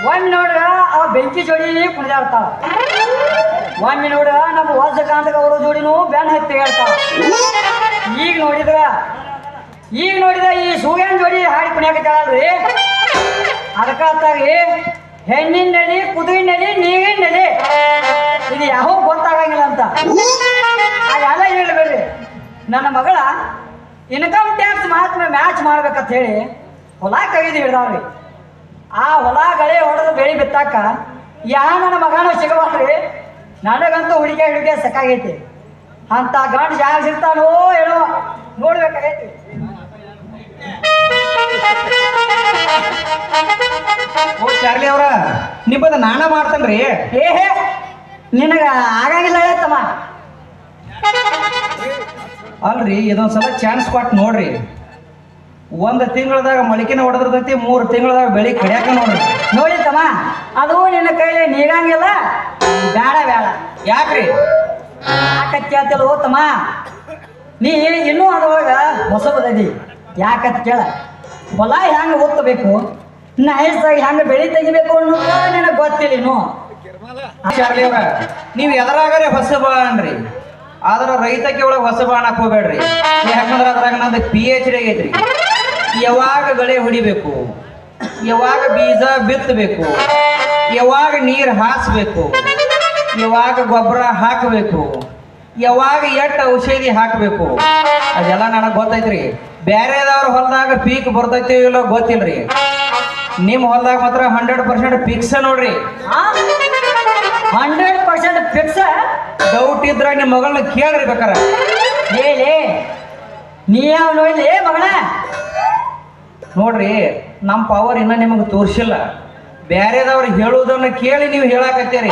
ಒಮ್ಮೆ ನೋಡ್ರ ಅವ ಬೆಂಕಿ ಜೋಡಿ ಕುಣಿದಾಡ್ತಾವ, ಒಮ್ಮೆ ನೋಡ್ರ ನಮ್ಮ ವಜ್ರಕಾಂತಗ ಅವರ ಜೋಡಿನೂ ಬೆನ್ನ ಹತ್ತಿ ಹೇಳ್ತಾವ. ಈಗ ನೋಡಿದ ಈ ಸೂರ್ಯನ ಜೋಡಿ ಹಾಡಿ ಕುಣಿಯಾಕತ್ತಾಳಲ್ರಿ, ಅದಕ್ಕಾಗಿ ಹೆಣ್ಣಿನ ನಡಿ, ಕುದುರಿನ ನಡಿ, ನೀರಿನ ನಡಿ, ಇದು ಯಾವ ಗೊತ್ತಾಗಂಗಿಲ್ಲ ಅಂತ ಎಲ್ಲ ಹೇಳ್ಬೇಡ್ರಿ. ನನ್ನ ಮಗಳ ಇನ್ಕಮ್ ಟ್ಯಾಕ್ಸ್ ಮಹಾತ್ಮೆ ಮ್ಯಾಚ್ ಮಾಡ್ಬೇಕಂತ ಹೇಳಿ ಹೊಲ ಕೈದು ಹಿಡ್ದಾವ್ರಿ. ಆ ಹೊಲ ಗಳೆ ಹೊಡೆದು ಬೆಳಿ ಬಿತ್ತಾಕ ನನ್ನ ಮಗನೂ ಸಿಗಬಾರ್ದ್ರಿ. ನನಗಂತೂ ಹುಡುಗಿ ಸಾಕಾಗೈತಿ. ಅಂತ ಗಂಡು ಜಾಗ ಸಿಗ್ತಾನೋ ಹೇಳೋ ನೋಡ್ಬೇಕಾಗೈತಿ. ಓ ಚಾರ್ಲಿ ಅವ್ರ ನಿಮ್ಮದ ನಾನ ಮಾಡ್ತೇನ್ರಿ. ನಿನಗ ಆಗಂಗಿಲ್ಲ ಹೇಳತ್ತಮ್ಮ. ಅಲ್ರಿ ಇದೊಂದ್ಸಲ ಚಾನ್ಸ್ ಕೊಟ್ಟು ನೋಡ್ರಿ. 1 ತಿಂಗಳದಾಗ ಮೊಳಕಿನ ಹೊಡೆದಿರ್ತೈತಿ, 3 ತಿಂಗಳದಾಗ ಬೆಳಿ ಕಡಿಯಾಕ ನೋಡ್ರಿ. ನೋಡಿತ್ತಮ್ಮ, ಅದು ನಿನ್ನ ಕೈಲಿ ನೀಗಂಗಿಲ್ಲ. ಬೇಡ ಯಾಕ್ರಿ ಯಾಕತ್ ಕೇಳ್ತಿಲ್ಲ ಓತಮ್ಮ, ನೀ ಇನ್ನೂ ಅದ್ರೊಳಗ ಹೊಸಬದಿ. ಯಾಕತ್ ಕೇಳ, ಹೊಲ ಹೆಂಗೆ ಓದ್ತಬೇಕು, ನೈಸಾಗಿ ಹೆಂಗೆ ಬೆಳಿ ತೆಗಿಬೇಕು ಅನ್ನೋದು ನಿನಗೆ ಗೊತ್ತಿಲ್ಲ. ಇನ್ನು ಚಾರ್ಲಿ ಅವ್ರ ನೀವು ಎದರಾಗರೆ ಹೊಸಬ ಅನ್ರಿ, ಆದ್ರ ರೈತಕ್ಕೆ ಒಳಗೆ ಹೊಸಬ ಅನ್ನಕ್ ಹೋಗ್ಬೇಡ್ರಿ. ಯಾಕಂದ್ರೆ ಅದ್ರಾಗ ನಂದು PhD ಆಗೈತ್ರಿ. ಯಾವಾಗ ಗಳೆ ಹೊಡಿಬೇಕು, ಯಾವಾಗ ಬೀಜ ಬಿತ್ತಬೇಕು, ಯಾವಾಗ ನೀರು ಹಾಸ್ಬೇಕು, ಯಾವಾಗ ಗೊಬ್ಬರ ಹಾಕಬೇಕು, ಯಾವಾಗ ಎಷ್ಟು ಔಷಧಿ ಹಾಕಬೇಕು, ಅದೆಲ್ಲ ನನಗೆ ಗೊತ್ತೈತ್ರಿ. ಬೇರೆದವ್ರ ಹೊಲದಾಗ ಪೀಕ್ ಬರ್ತೈತಿ ಇಲ್ಲೋ ಗೊತ್ತಿಲ್ರಿ. ನಿಮ್ಮ ಹೊಲದಾಗ ಮಾತ್ರ 100% ಫಿಕ್ಸ್ ನೋಡ್ರಿ. 100% ಫಿಕ್ಸ್. ಡೌಟ್ ಇದ್ರ ನಿಮ್ಮ ಮಗಳನ್ನ ಕೇಳ್ರಿ ಬೇಕಾರ. ಹೇಳಿ ನೀ ಯಾವ ನೋಡ್ಲಿ ಮಗಳ. ನೋಡ್ರಿ ನಮ್ಮ ಪವರ್ ಇನ್ನ ನಿಮಗೆ ತೋರಿಸಿಲ್ಲ. ಬೇರೆದವ್ರು ಹೇಳುವುದನ್ನ ಕೇಳಿ ನೀವು ಹೇಳಾಕತ್ತೀರಿ.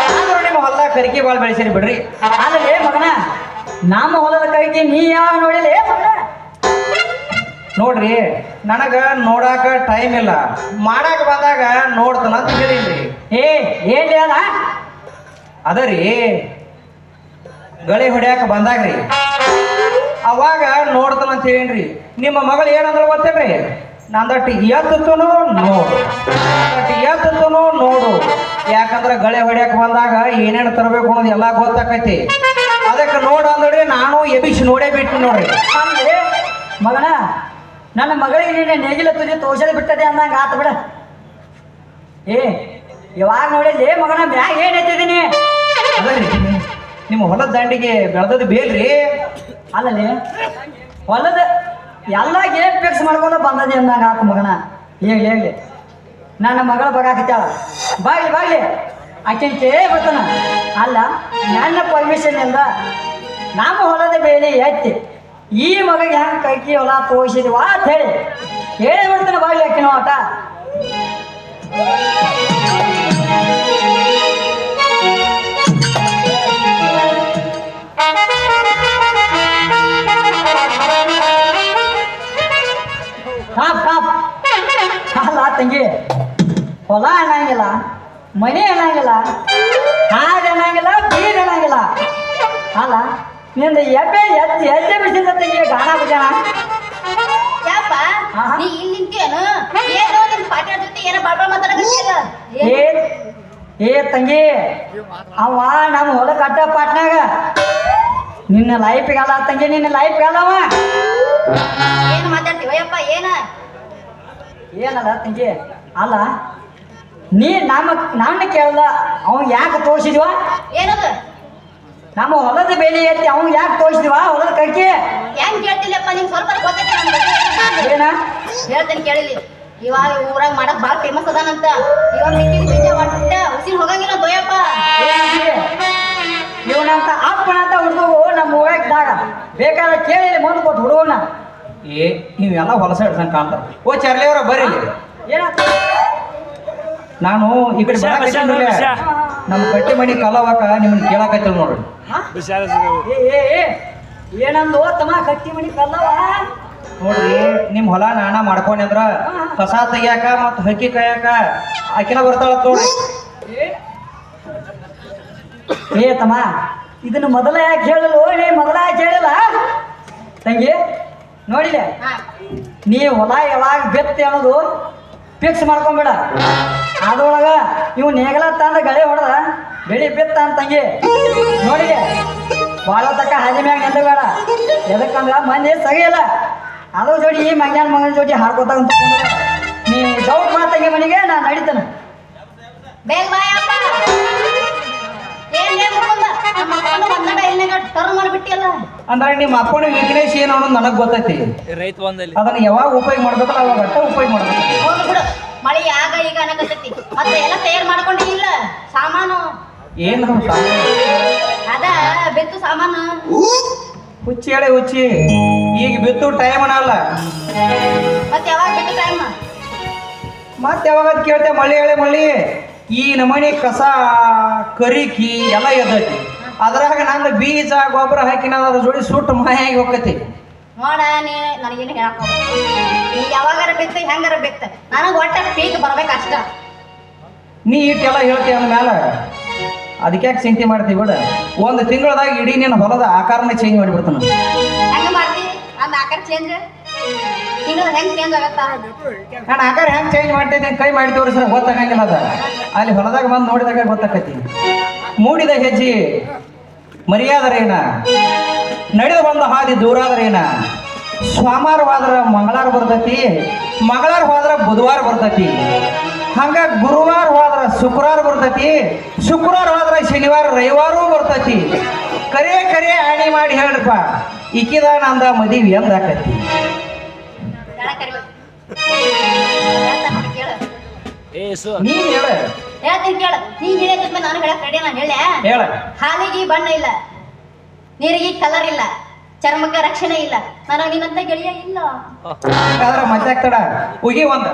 ಆದ್ರೂ ನಿಮ್ಮ ಹೊಲದಾಗ ಕರಿಕೆ ಬಾಳ್ ಬೆಳೆಸಿರಿ ಬಿಡ್ರಿ. ಅಲ್ಲೇ ಮಗನ, ನಮ್ಮ ಹೊಲದ ಕೈಗೆ ನೀ ಯಾವ ನೋಡಿಲಿ ಮಗನ. ನೋಡ್ರಿ ನನಗ ನೋಡಾಕ ಟೈಮ್ ಇಲ್ಲ, ಮಾಡಾಕ ಬಂದಾಗ ನೋಡ್ತಾನ ಅಂತ ಹೇಳಿನ್ರಿ. ಹೇಳಿ ಅಲ್ಲ ಅದರಿ ಗಳೆ ಹೊಡ್ಯಾಕ ಬಂದಾಗ್ರಿ ಅವಾಗ ನೋಡ್ತಾನ ಅಂತ ಹೇಳಿನ್ರಿ. ನಿಮ್ಮ ಮಗಳು ಏನಂದ್ರೆ ಗೊತ್ತೇನ್ರಿ, ನಂದಟ್ಟು ಎತ್ತನು ನೋಡು, ಎತ್ತನು ನೋಡು. ಯಾಕಂದ್ರೆ ಗಳೆ ಹೊಡ್ಯಾಕ ಬಂದಾಗ ಏನೇನು ತರಬೇಕು ಅನ್ನೋದು ಎಲ್ಲ ಗೊತ್ತಾಕೈತಿ. ಅದಕ್ಕೆ ನೋಡು ಅಂದ್ರಿ, ನಾನು ಎಬಿಸಿ ನೋಡೇ ಬಿಟ್ಟು ನೋಡ್ರಿ. ಅಂದ್ರೆ ಮಗನ, ನನ್ನ ಮಗಳಿಗೆ ನೀನೆ ನೇಗಿಲ ತುದಿ ತೋರ್ಸದೆ ಬಿಟ್ಟದೆ ಅಂದಂಗ ಆತ ಬಿಡ. ಇವಾಗ ನೋಡಿದ್ಲಿ ಮಗನ, ಮ್ಯಾಗ ಏನ್ ಎತ್ತಿದೀನಿ. ಅದರಿ ನಿಮ್ಮ ಹೊಲದ ದಂಡಿಗೆ ಬೆಳೆದದ್ದು ಬೇಲ್ರಿ. ಅಲ್ಲಲ್ಲಿ ಹೊಲದ ಎಲ್ಲ ಏನ್ ಫಿಕ್ಸ್ ಮಾಡ್ಕೊಂಡು ಬಂದದಿ ಅಂದಂಗ ಆತ ಮಗನ. ಹೇಳಿ ನನ್ನ ಮಗಳ ಬಗಾಕತ್ತಾಳ, ಬಾಗ್ಲಿ ಆಕೆನ್ ಕೇಳೇ ಬರ್ತಾನ. ಅಲ್ಲ ನನ್ನ ಪರ್ಮಿಷನ್ ಇಲ್ಲ, ನಮ್ಮ ಹೊಲದ ಬೇಲಿ ಎತ್ತಿ ಈ ಮಗಳಿಗೆ ಹೆಂಗೆ ಕೈಕಿ ಹೊಲ ತೋರಿಸಿದ್ವಾ ಅಂತ ಹೇಳಿ ಬರ್ತಾನೆ. ಬಾಗ್ಲಿ ಆಕಿನ ಆಟ. ಅಲ್ಲ ತಂಗಿ, ಹೊಲ ಅನ್ನಂಗಿಲ್ಲ, ಮನೆ ಅನ್ನಂಗಿಲ್ಲ, ಹಾಡು ಅನ್ನಂಗಿಲ್ಲ, ಬೀರ್ ಅನ್ನಂಗಿಲ್ಲ. ಅಲ್ಲ ನಿಂದ ಎಜ್ಜೆ ಬಿಸಿದ ತಂಗಿ ಗಾಣ ಬಜಾಣ. ಯಾಪ ನೀ ಇಲ್ಲಿ ನಿಂತೇನು? ಏನೋ ನಿನ್ ಪಾಟ್ಯಾರ ಜೊತೆ ಏನೋ ಬಾಬಾ ಮಾತಾಡಕತ್ತಿಯಲ್ಲ. ತಂಗಿ, ಅವ ನಮ್ಮ ಹೊಲ ಕಟ್ಟ ಪಾಟ್ನಾಗ ನಿನ್ನ ಲೈಫ್ಗಲ್ಲ ತಂಗಿ, ನಿನ್ನ ಲೈಫ್ಗಲ್ಲವ. ಏನು ಮಾತಾಡ್ತೀವಯ್ಯಪ್ಪ? ಏನಲ್ಲ ತಂಗಿ, ಅಲ್ಲ ನೀ ನನ್ನ ಕೇಳಲ್ಲ, ಅವ್ನು ಯಾಕೆ ತೋರಿಸಿದ್ವ? ಏನದು? ನಮ್ಮ ಹೊಲದ ಬೇಲಿ ಎತ್ತಿ ಅವ್ನು ಯಾಕೆ ತೋರಿಸಿದ್ವ ಹೊಲದ ಕೈಗೆ? ಹೆಂಗ್ ಕೇಳ್ತಿಲ್ಲಪ್ಪ? ನಿಂಗೆ ಸ್ವಲ್ಪ ಗೊತ್ತೈತೆ. ಏನ ಹೇಳ್ತೇನೆ ಕೇಳಿಲಿ. ಇವಾಗ ಊರಾಗ ಮಾಡಕ್ ಬಾಳ ಫೇಮಸ್ ಅದಾನಂತ. ಇವಾಗ ನಿಂತಿದ್ದ ಒಟ್ಟ ಉಸಿರು ಹೋಗಂಗಿಲ್ಲ ದೊಯ್ಯಪ್ಪ. ಇವನಂತ ಅಪ್ಪನಂತ ಹುಡುಗು ನಮ್ಮ ಊರಾಗ ಬೇಕಾದ್ರೆ ಕೇಳಿ ಮುಂದೆ ಕೊಟ್ಟು ಹುಡುಗನ. ನೀವೆಲ್ಲ ಹೊಲಸ ಹಿಡ್ಸಂಗ್ ಕಾಣ್ತಾರ. ಓ ಚಾರ್ಲಿ ಅವರ ಬರ್ರಿ. ಏನಾಯ್ತು? ನಾನು ಈ ಕಡೆ ನಮ್ಮ ಕಟ್ಟಿ ಮನಿ ಕಲವಾಕ ನಿಮ್ಮನ್ನ ಕೇಳಾಕತ್ತಿಲ್ಲ ನೋಡ್ರಿ. ಏನಂದು ತಮ್ಮ ಕಟ್ಟಿ ಮನಿ ಕಲ್ಲವ? ನೋಡ್ರಿ ನಿಮ್ ಹೊಲ ನಾನ ಮಾಡ್ಕೊಂಡೆ ಅಂದ್ರ ಕಸ ತೆಗಿಯಾಕ ಮತ್ ಹಕ್ಕಿ ಕಾಯಾಕ ಆಕಿನ ಬರ್ತಾಳ ನೋಡ್ರಿ. ತಮ್ಮ ಇದನ್ನ ಮೊದಲ ಯಾಕೆ ಹೇಳಲ್ಲ? ನೀ ಮೊದಲ ಯಾಕೆ ಹೇಳಿಲ್ಲ ತಂಗಿ? ನೋಡಿಲ್ಲ, ನೀ ಹೊಲ ಯಾವಾಗ ಬೆತ್ತ ಅನ್ನೋದು ಫಿಕ್ಸ್ ಮಾಡ್ಕೊಂಬೇಡ. ಅದು ಇವ್ ನೇಗಲ ತಂದ ಗಳೆ ಹೊಡೆದ ಬೆಳಿ ಬಿತ್ತ ಅಂತಂಗಿ ನೋಡಿ ಬಾಳ ತಕ್ಕ ಹಾದಿ ಮ್ಯಾಗ ನಿಂದ ಬೇಡ ಎದಕ್ಕಂದ್ರ ಮಂದಿ ಸಗಿಲ್ಲ ಅದ್ರ ಜೋಡಿ ಈ ಮಂಗ್ಯಾನ ಮಗನ ಜೋಡಿ ಹಾಡ್ಕೋತ ನೀ ಡೌಟ್ ಮಾತಂಗಿ ಮನೆಗೆ ನಾ ನಡೀತಾನೆ ಬೇಗ ಬಾಯಪ್ಪ ಏನ್ ಹೇಳ್ಕೊಂಡ ನಮ್ಮ ಅಪ್ಪನ ಒಂದಡ ಇಲ್ನಾಗ ಟರ್ನ್ ಮಾಡಿಬಿಟ್ಟಿಯಲ್ಲ ಅಂದ್ರೆ ನಿಮ್ಮ ಅಪ್ಪನ ವೀಕ್ನೆಸ್ ಏನು ಅನ್ನೋದು ನನಗೆ ಗೊತ್ತೈತಿ ಅದನ್ನ ಯಾವಾಗ ಉಪಯೋಗ ಮಾಡ್ಬೇಕಲ್ಲ ಅವಾಗ ಅಟ್ಟ ಉಪಯೋಗ ಮಾಡ್ಬೇಕು ಹೋಗಿ ಬಿಡು ಮಳಿ ಆಗ ಈಗ ಅನ್ನಕತ್ತೈತಿ ಮತ್ತೆ ಎಲ್ಲ ತಯಾರು ಮಾಡ್ಕೊಂಡಿ ಇಲ್ಲ ಸಾಮಾನು ಏನು ಅದ ಬೆತ್ತು ಸಾಮಾನು ಹುಚ್ಚಿ ಹೇಳಿ ಹುಚ್ಚಿ ಈಗ ಬಿತ್ತು ಟೈಮ್ ಅನ್ನಲ್ಲ ಮತ್ತೆ ಯಾವಾಗ ಬೆತ್ತು ಟೈಮ್ ಮತ್ತೆ ಯಾವಾಗ ಅದ್ ಕೇಳ್ತೆ ಮಳಿ ಹೇಳಿ ಮಳಿ ಈ ನಮನಿ ಕಸ ಕರಿಕಿ ಎಲ್ಲ ಎದ್ದೈತಿ ಅದ್ರಾಗ ನಂದು ಬೀಜ ಗೊಬ್ಬರ ಹಾಕಿನ ಅದ್ರ ಜೋಡಿ ಸುಟ್ಟು ಮಾಯಾಗಿ ಹೋಗತಿ ನೋಡ ನೀ ನನಗೇನು ಹೇಳಕ್ ನೀ ಯಾವಾಗಾರ ಬೆತ್ತ ಹೆಂಗಾರ ಬೆತ್ತ ನನಗೆ ಒಟ್ಟ ಪೀಕ್ ಬರ್ಬೇಕು ಅಷ್ಟ ನೀ ಇಟ್ಟೆಲ್ಲ ಹೇಳ್ತಿ ಅಂದ್ಮೇಲೆ ಅದಕ್ಕೆ ಯಾಕೆ ಚಿಂತೆ ಮಾಡ್ತೀವಿ ಬಿಡ ಒಂದು ತಿಂಗಳದಾಗ ಇಡೀ ನಿನ್ನ ಹೊಲದ ಆಕಾರನೇ ಚೇಂಜ್ ಮಾಡಿಬಿಡ್ತಾನ ಹೆಂಗ ಮಾಡ್ತಿ ಅಂದ ಆಕಾರ ಚೇಂಜ್ ತಿಂಗಳ ಹೆಂಗ್ ಚೇಂಜ್ ಆಗತ್ತಾ ನಾನು ಆಕಾರ ಹೆಂಗೆ ಚೇಂಜ್ ಮಾಡ್ತೈತೆ ಕೈ ಮಾಡಿ ತೋರಿಸ್ರೆ ಗೊತ್ತಾಗಂಗಿಲ್ಲ ಅದ ಅಲ್ಲಿ ಹೊಲದಾಗ ಬಂದು ನೋಡಿದಾಗ ಗೊತ್ತಾಕತಿ ಮೂಡಿದ ಹೆಜ್ಜೆ ಮರ್ಯಾದರೇನ ನಡೆದು ಬಂದ ಹಾದಿ ದೂರಾದರೇನ ಸೋಮವಾರ ಮಂಗಳವಾರ ಬರ್ತೈತಿ ಮಂಗಳವಾರ ಹೋದ್ರ ಬುಧವಾರ ಬರ್ತೈತಿ ಹಂಗ ಗುರುವಾರ ಹೋದ್ರ ಶುಕ್ರವಾರ ಬರ್ತೈತಿ ಶುಕ್ರವಾರ ಹೋದ್ರ ಶನಿವಾರ ರವಿವಾರೂ ಬರ್ತೈತಿ ಕರೆ ಕರೆ ಆಣಿ ಮಾಡಿ ಹೇಳ್ರಪ್ಪ ಇಕ್ಕಿದ ನಂದ ಮದುವೆ ಎಂದಾಕತಿ ನೀನ್ ಹೇಳ ಹೇಳ್ತೀನಿ ಕೇಳ ನೀ ಹೇಳಿದ್ಮೇಲೆ ನಾನು ಹೇಳಕ್ ರೆಡಿ ನಾನು ಹೇಳ ಹೇಳ ಹಾಲಿಗೆ ಬಣ್ಣ ಇಲ್ಲ ನೀರಿಗೆ ಕಲರ್ ಇಲ್ಲ ಚರ್ಮಕ್ಕೆ ರಕ್ಷಣೆ ಇಲ್ಲ ನನಗೆ ನಿನ್ನಂತ ಗೆಳೆಯ ಇಲ್ಲ ಹಾಗಾದ್ರೆ ಮತ್ತೆ ಆಗ್ತಡ ಉಗಿ ಒಂದ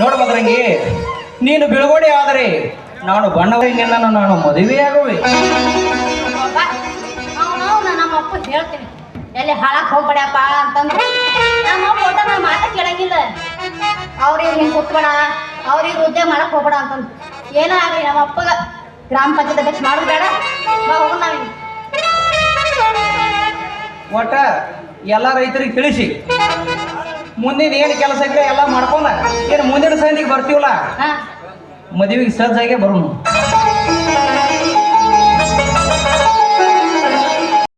ನೋಡ್ಬದ್ರಂಗಿ ನೀನು ಬಿಳುಗಡೆ ಆದರೆ ನಾನು ಬಣ್ಣವರಿ ನಿನ್ನನ್ನು ನಾನು ಮದುವೆಯಾಗುವೆ ನಮ್ಮ ಅಪ್ಪ ಹೇಳ್ತೀನಿ ಎಲ್ಲಿ ಹಾಳಕ್ ಹೋಗ್ಬೇಡಪ್ಪ ಅಂತಂದ್ರೆ ನಮ್ಮ ಅಪ್ಪ ನಾನು ಮಾತ ಕೇಳಂಗಿಲ್ಲ ಅವ್ರಿಗೆ ಹಿಂಗೆ ಕೂತ್ಬೇಡ ಅವ್ರಿಗೆ ಉದ್ಯೋಗ ಮಾಡಕ್ ಹೋಗ್ಬೇಡ ಅಂತಂದು ಏನೋ ಆಗ್ಲಿ ನಮ್ಮ ಅಪ್ಪಗ ಗ್ರಾಮ ಪಂಚಾಯತ್ ಅಧ್ಯಕ್ಷ ಮಾಡೋದು ಬೇಡ ಬಾ ಹೋಗೋಣ ನಾವಿಲ್ಲಿ ಒಟ್ಟ ಎಲ್ಲ ರೈತರಿಗೆ ತಿಳಿಸಿ ಮುಂದಿನ ಏನು ಕೆಲಸ ಇದ್ರೆ ಎಲ್ಲ ಮಾಡ್ಕೊಂಡ ಏನು ಮುಂದಿನ ಸಂಧಿಗೆ ಬರ್ತೀವಲ್ಲ ಹಾ ಮದುವೆಗೆ ಸಜ್ಜಾಗೆ ಬರೋನು